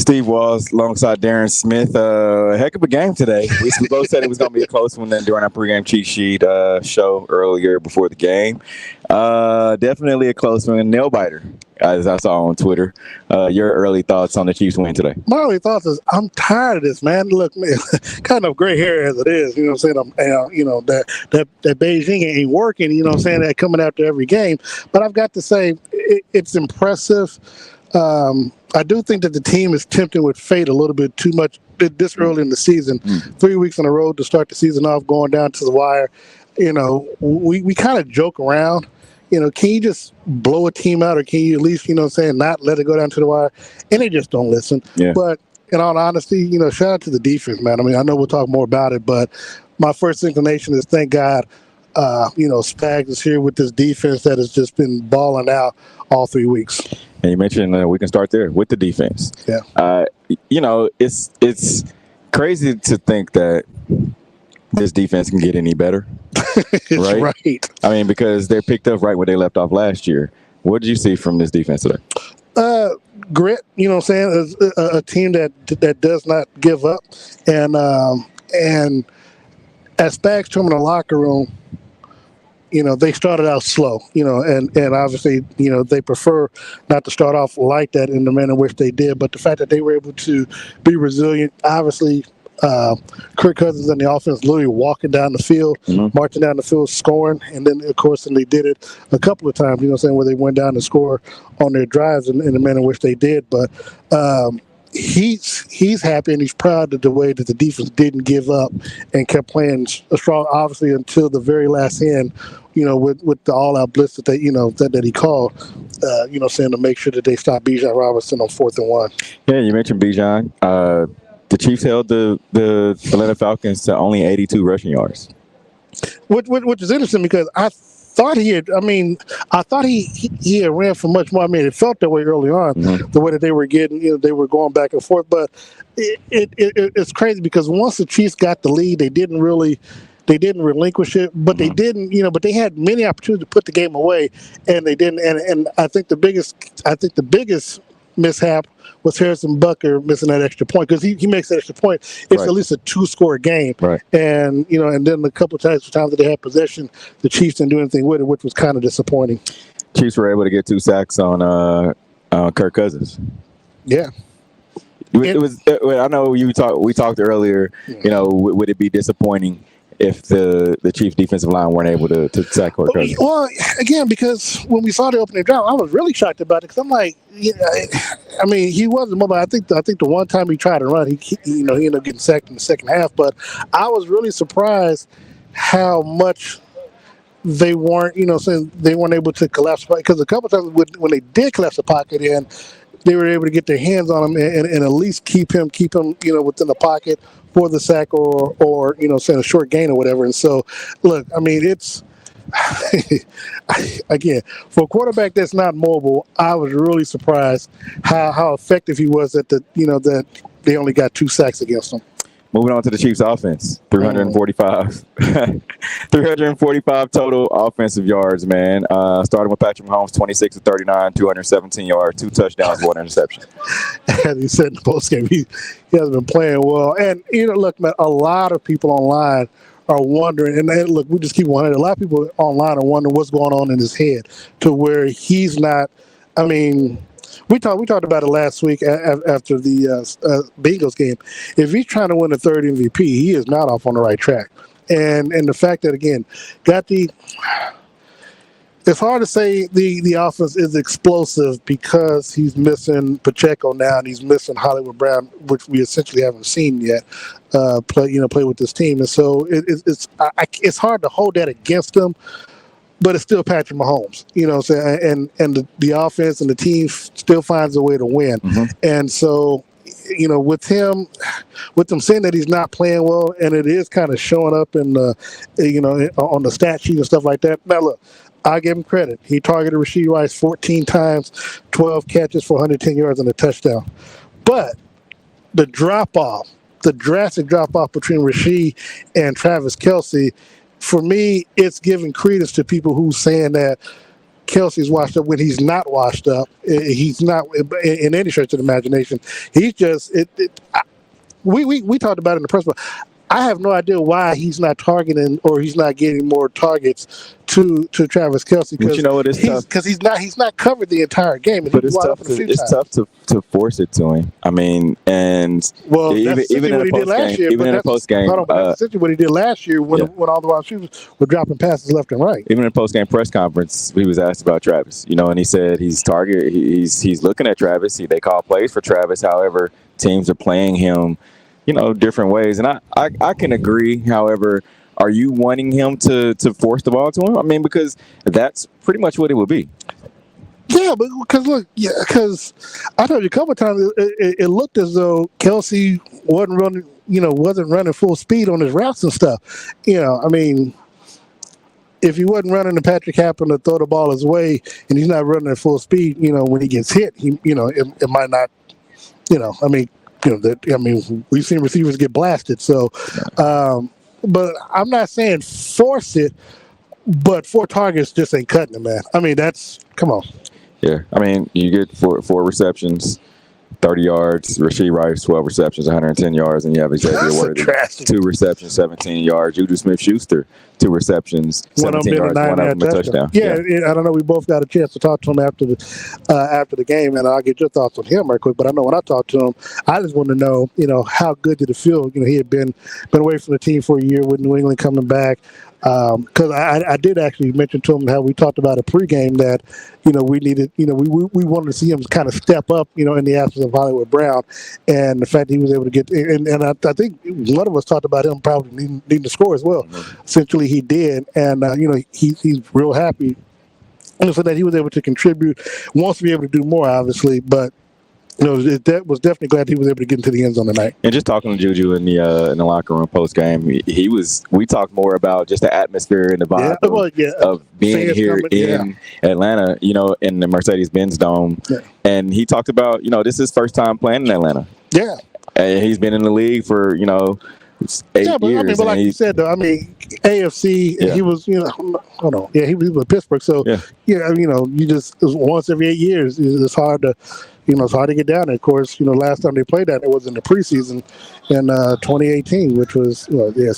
Steve Walls alongside Darren Smith. Heck of a game today. We both said it was going to be a close one then during our pregame cheat sheet show earlier before the game. Definitely a close one. Nail biter, as I saw on Twitter. Your early thoughts on the Chiefs win today? My early thoughts is I'm tired of this, man. Look, man, kind of gray hair as it is. You know what I'm saying? That Beijing ain't working. You know what I'm saying? That coming after every game. But I've got to say, it's impressive. I do think that the team is tempting with fate a little bit too much this early in the season. 3 weeks on the road to start the season off, going down to the wire. We kind of joke around. Can you just blow a team out, or can you at least, not let it go down to the wire? And they just don't listen. Yeah. But in all honesty, shout out to the defense, man. I mean, I know we'll talk more about it, but my first inclination is thank God, Spags is here with this defense that has just been balling out all 3 weeks. And you mentioned we can start there with the defense. Yeah. It's crazy to think that this defense can get any better. Right. I mean, because they picked up right where they left off last year. What did you see from this defense today? Grit, is a team that does not give up. And as Spags told me in the locker room, they started out slow, and obviously, they prefer not to start off like that in the manner in which they did. But the fact that they were able to be resilient, obviously, Kirk Cousins and the offense literally walking down the field, marching down the field, scoring. And then, of course, they did it a couple of times, where they went down and score on their drives in the manner in which they did. But he's happy and he's proud of the way that the defense didn't give up and kept playing strong, obviously, until the very last end, with the all-out blitz that that he called, saying to make sure that they stop Bijan Robinson on 4th and 1. Yeah, you mentioned Bijan. The Chiefs held the Atlanta Falcons to only 82 rushing yards. Which is interesting because I thought he had ran for much more. I mean, it felt that way early on, the way that they were getting, they were going back and forth. But it's crazy because once the Chiefs got the lead, they didn't relinquish it, but they didn't, but they had many opportunities to put the game away, and they didn't. And I think the biggest mishap was Harrison Butker missing that extra point, because he makes that extra point. It's at least a 2-score game. Right. And, and then a couple of times that they had possession, the Chiefs didn't do anything with it, which was kind of disappointing. Chiefs were able to get 2 sacks on Kirk Cousins. Yeah. It was. I know we talked earlier, would it be disappointing if the Chiefs defensive line weren't able to sack Kirk Cousins? Well, again, because when we saw the opening drive, I was really shocked about it, because I'm like, I mean, he wasn't mobile. I think the one time he tried to run, he ended up getting sacked in the second half. But I was really surprised how much they weren't, saying they weren't able to collapse, because a couple of times when they did collapse the pocket in, they were able to get their hands on him and at least keep him, within the pocket for the sack or saying a short gain or whatever. And so, look, I mean, it's again, for a quarterback that's not mobile, I was really surprised how effective he was that they only got 2 sacks against him. Moving on to the Chiefs offense, 345 total offensive yards, man. Starting with Patrick Mahomes, 26 of 39, 217 yards, 2 touchdowns, 1 interception. As he said in the postgame, he has been playing well. And, look, man, a lot of people online are wondering, and look, we just keep wondering, a lot of people online are wondering what's going on in his head to where he's not, I mean, we talked about it last week after the Bengals game. If he's trying to win the 3rd MVP, he is not off on the right track. And the fact that, again, it's hard to say the offense is explosive because he's missing Pacheco now and he's missing Hollywood Brown, which we essentially haven't seen yet play with this team. And so it's hard to hold that against him. But it's still Patrick Mahomes, what I'm saying? And the offense and the team still finds a way to win. And so, with them saying that he's not playing well, and it is kind of showing up in on the stat sheet and stuff like that. Now, look, I give him credit. He targeted Rashee Rice 14 times, 12 catches for 110 yards and a touchdown. But the drastic drop-off between Rashee and Travis Kelce, for me, it's giving credence to people who's saying that Kelsey's washed up when he's not washed up. He's not in any stretch of the imagination. He's just we talked about it in the press, but I have no idea why he's not targeting or he's not getting more targets to Travis Kelce. But you know what? It's tough because he's not covered the entire game. But it's tough to force it to him. I mean, and even in a post game, that's essentially what he did last year when all the wide receivers were dropping passes left and right. Even in a post game press conference, he was asked about Travis. And he said he's looking at Travis. They call plays for Travis. However, teams are playing him, different ways. And I can agree. However, are you wanting him to force the ball to him? I mean, because that's pretty much what it would be. Yeah, but because I told you a couple of times it looked as though Kelce wasn't running full speed on his routes and stuff. I mean, if he wasn't running, and Patrick happened to throw the ball his way, and he's not running at full speed, when he gets hit, it might not. We've seen receivers get blasted. So, but I'm not saying force it, but 4 targets just ain't cutting it, man. I mean, come on. Yeah, I mean, you get four receptions, 30 yards. Rashee Rice, 12 receptions, 110 yards, and you have Xavier Worthy, 2 receptions, 17 yards. Juju Smith-Schuster, 2 receptions, 17 yards, one of them a touchdown. Yeah, I don't know. We both got a chance to talk to him after the game, and I'll get your thoughts on him right quick. But I know when I talked to him, I just want to know, how good did it feel? He had been away from the team for a year with New England coming back. Because I did actually mention to him how we talked about a pregame that we needed, we wanted to see him kind of step up, in the absence of Hollywood Brown, and the fact that he was able to get and I think one of us talked about him probably needing to score as well. Mm-hmm. Essentially, he did, and he's real happy, so that he was able to contribute. Wants to be able to do more, obviously, but. That was definitely glad he was able to get into the end zone tonight. And just talking to Juju in the locker room post game, we talked more about just the atmosphere and the vibe of being here in Atlanta, in the Mercedes-Benz Dome. Yeah. And he talked about, this is his first time playing in Atlanta. Yeah. And he's been in the league for, 8 years. But like you said, though, AFC, he was, hold on. Yeah, he was with Pittsburgh. So, you just, once every 8 years, it's hard to, it's hard to get down there. Of course, last time they played that, it was in the preseason in 2018, which was,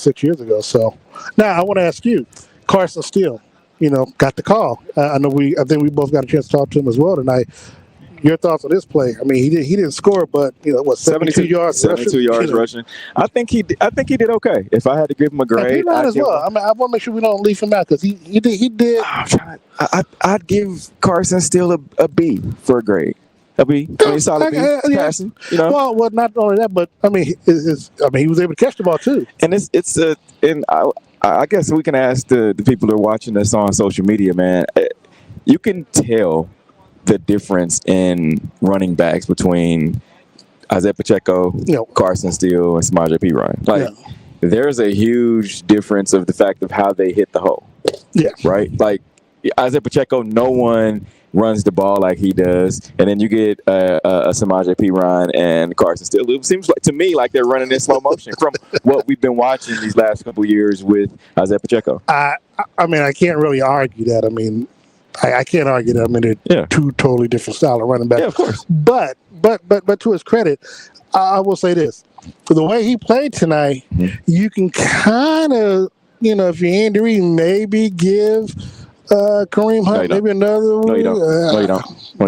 6 years ago. So, now I want to ask you, Carson Steele, got the call. I think we both got a chance to talk to him as well tonight. Your thoughts on this play? I mean, he didn't score, but 72 yards, 72 yards rushing. I think he did okay. If I had to give him a grade, he might as well. I want to make sure we don't leave him out because he did. I'd give Carson Steele a B for a grade. A B. Solid B. Passing. Well, not only that, but he was able to catch the ball too. And I guess we can ask the people that are watching us on social media, man. You can tell the difference in running backs between Isaiah Pacheco, Carson Steele, and Samaje Perine. There's a huge difference of the fact of how they hit the hole. Yeah. Right? Like, Isaiah Pacheco, no one runs the ball like he does. And then you get a Samaje Perine and Carson Steele. It seems to me like they're running in slow motion from what we've been watching these last couple of years with Isaiah Pacheco. I can't really argue that. I can't argue that. They're 2 totally different style of running back. Yeah, of course. But to his credit, I will say this: for the way he played tonight, you can kind of, if you're Andy Reid, maybe give Kareem Hunt maybe another one. No, you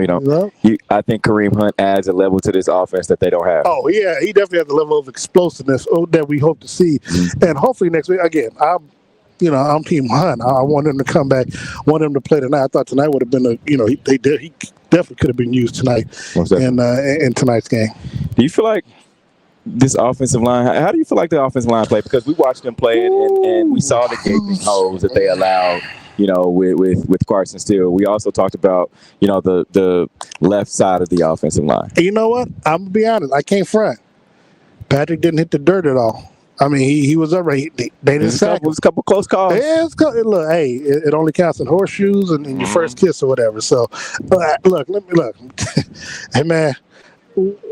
don't. No? I think Kareem Hunt adds a level to this offense that they don't have. Oh yeah, he definitely has a level of explosiveness that we hope to see, and hopefully next week again. I'm Team Hunt. I want him to come back. Want him to play tonight. I thought tonight would have been he definitely could have been used tonight in tonight's game. Do you feel like this offensive line? How do you feel like the offensive line played? Because we watched them play and we saw the gaping holes that they allowed. With Carson Steele. We also talked about the left side of the offensive line. And you know what? I'm gonna be honest. I can't front. Patrick didn't hit the dirt at all. He was upright. They didn't sack him. It was a couple close calls. Yeah, look, hey, it only counts in horseshoes and in your first kiss or whatever. So, look. Hey, man,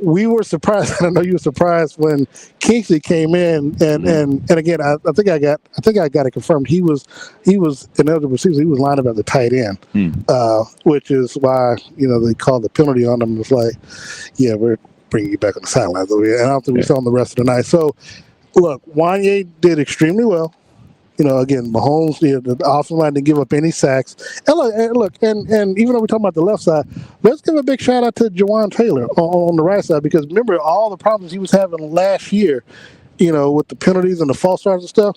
we were surprised. I know you were surprised when Kingsley came in, and again, I think I got it confirmed. He was in other receivers. He was lined up at the tight end, which is why they called the penalty on him. It's like, yeah, we're bringing you back on the sidelines over here. And I don't think we saw him the rest of the night. So, look, Wanye did extremely well. Again, Mahomes, the offensive line didn't give up any sacks. And look, and even though we're talking about the left side, let's give a big shout out to Jawan Taylor on the right side, because remember all the problems he was having last year, with the penalties and the false starts and stuff.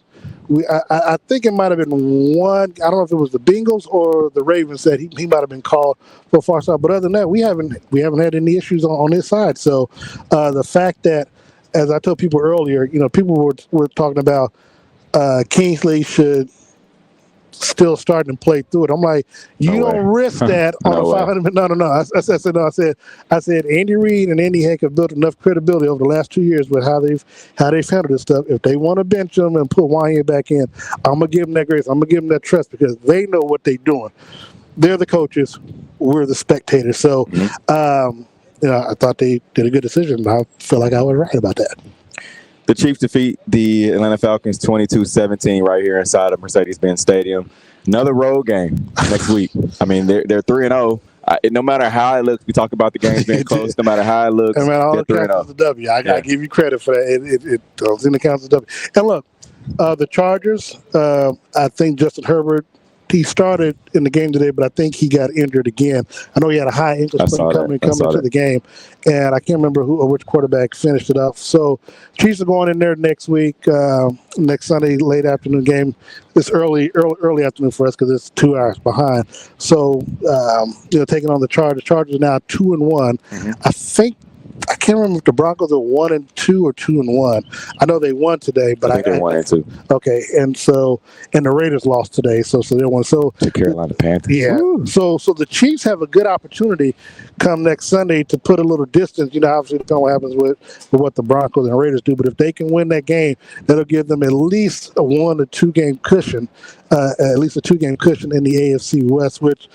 I think it might have been one. I don't know if it was the Bengals or the Ravens that he might have been called for a false start. But other than that, we haven't had any issues on his side. So the fact that, as I told people earlier, people were talking about Kingsley should still start and play through it. I'm like, you don't risk that on a 500. No. I said Andy Reid and Andy Heck have built enough credibility over the last 2 years with how they've handled this stuff. If they want to bench them and put Wanye back in, I'm gonna give them that grace. I'm gonna give them that trust, because they know what they're doing. They're the coaches. We're the spectators. So, I thought they did a good decision. I feel like I was right about that. The Chiefs defeat the Atlanta Falcons 22-17 right here inside of Mercedes-Benz Stadium. Another road game next week. I mean, they're 3-0. No matter how it looks, we talk about the games being close. No matter how it looks, all the counts is a W. I gotta give you credit for that. It goes in the counts as a W. And look, the Chargers. I think Justin Herbert. He started in the game today, but I think he got injured again. I know he had a high ankle sprain coming into the game, and I can't remember which quarterback finished it off. So Chiefs are going in there next week, next Sunday, late afternoon game. It's early afternoon for us because it's 2 hours behind. So taking on the Chargers. Chargers are now 2-1. I can't remember if the Broncos are 1-2 or 2-1. I know they won today, but I think they're 1-2. Okay, and the Raiders lost today, so they're 1. So to Carolina Panthers. Yeah. Woo. So the Chiefs have a good opportunity come next Sunday to put a little distance. Obviously depending on what happens with what the Broncos and Raiders do, but if they can win that game, that'll give them at least a 1 or 2 game cushion, in the AFC West, which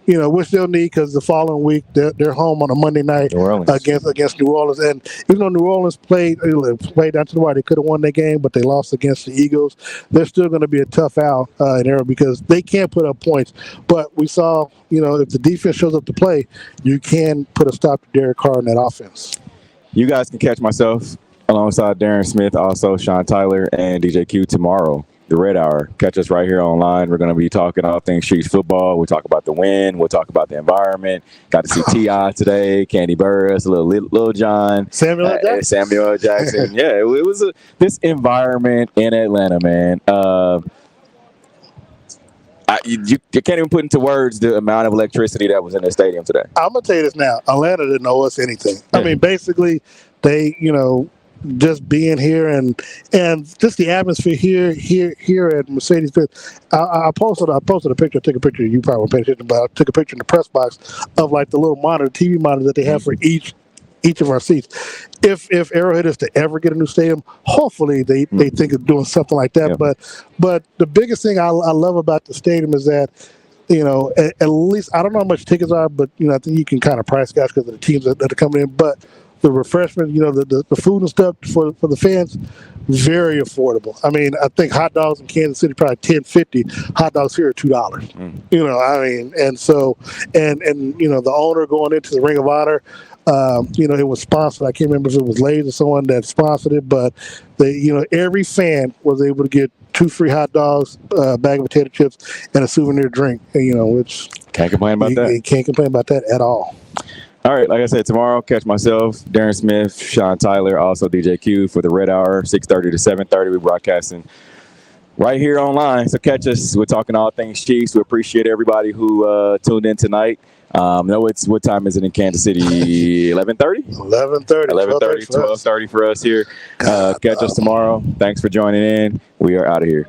they'll need, because the following week they're home on a Monday night against New Orleans. And even though New Orleans played down to the wire, they could have won that game, but they lost against the Eagles. They're still going to be a tough out in there, because they can't put up points. But we saw, if the defense shows up to play, you can put a stop to Derek Carr in that offense. You guys can catch myself alongside Darren Smith, also Sean Tyler, and DJ Q tomorrow. The Red Hour. Catch us right here online. We're going to be talking all things Chiefs football. We'll talk about the win. We'll talk about the environment. Got to see T.I. today, Candy Burris, Lil John, Samuel Jackson. Yeah, it was this environment in Atlanta, man. You can't even put into words the amount of electricity that was in the stadium today. I'm going to tell you this now. Atlanta didn't owe us anything. Yeah. I mean, basically, they, just being here and just the atmosphere here at Mercedes-Benz. I posted a picture. I took a picture. You probably won't pay attention, but I took a picture in the press box of like the little TV monitor that they have for each of our seats. If Arrowhead is to ever get a new stadium, hopefully they think of doing something like that. Yeah. But the biggest thing I love about the stadium is that, at least I don't know how much tickets are, but I think you can kind of price gouge because of the teams that are coming in. But the refreshment, the food and stuff for the fans, very affordable. I mean, I think hot dogs in Kansas City probably $10.50. Hot dogs here are $2. And so the owner going into the Ring of Honor, it was sponsored. I can't remember if it was Lay's or someone that sponsored it, but every fan was able to get 2 free hot dogs, a bag of potato chips, and a souvenir drink. Which can't complain about that. You can't complain about that at all. All right, like I said, tomorrow, catch myself, Darren Smith, Sean Tyler, also DJ Q for the Red Hour, 6:30 to 7:30. We're broadcasting right here online. So catch us. We're talking all things Chiefs. We appreciate everybody who tuned in tonight. What time is it in Kansas City? 11:30? 11:30, 12:30 for us here. Catch us tomorrow. Thanks for joining in. We are out of here.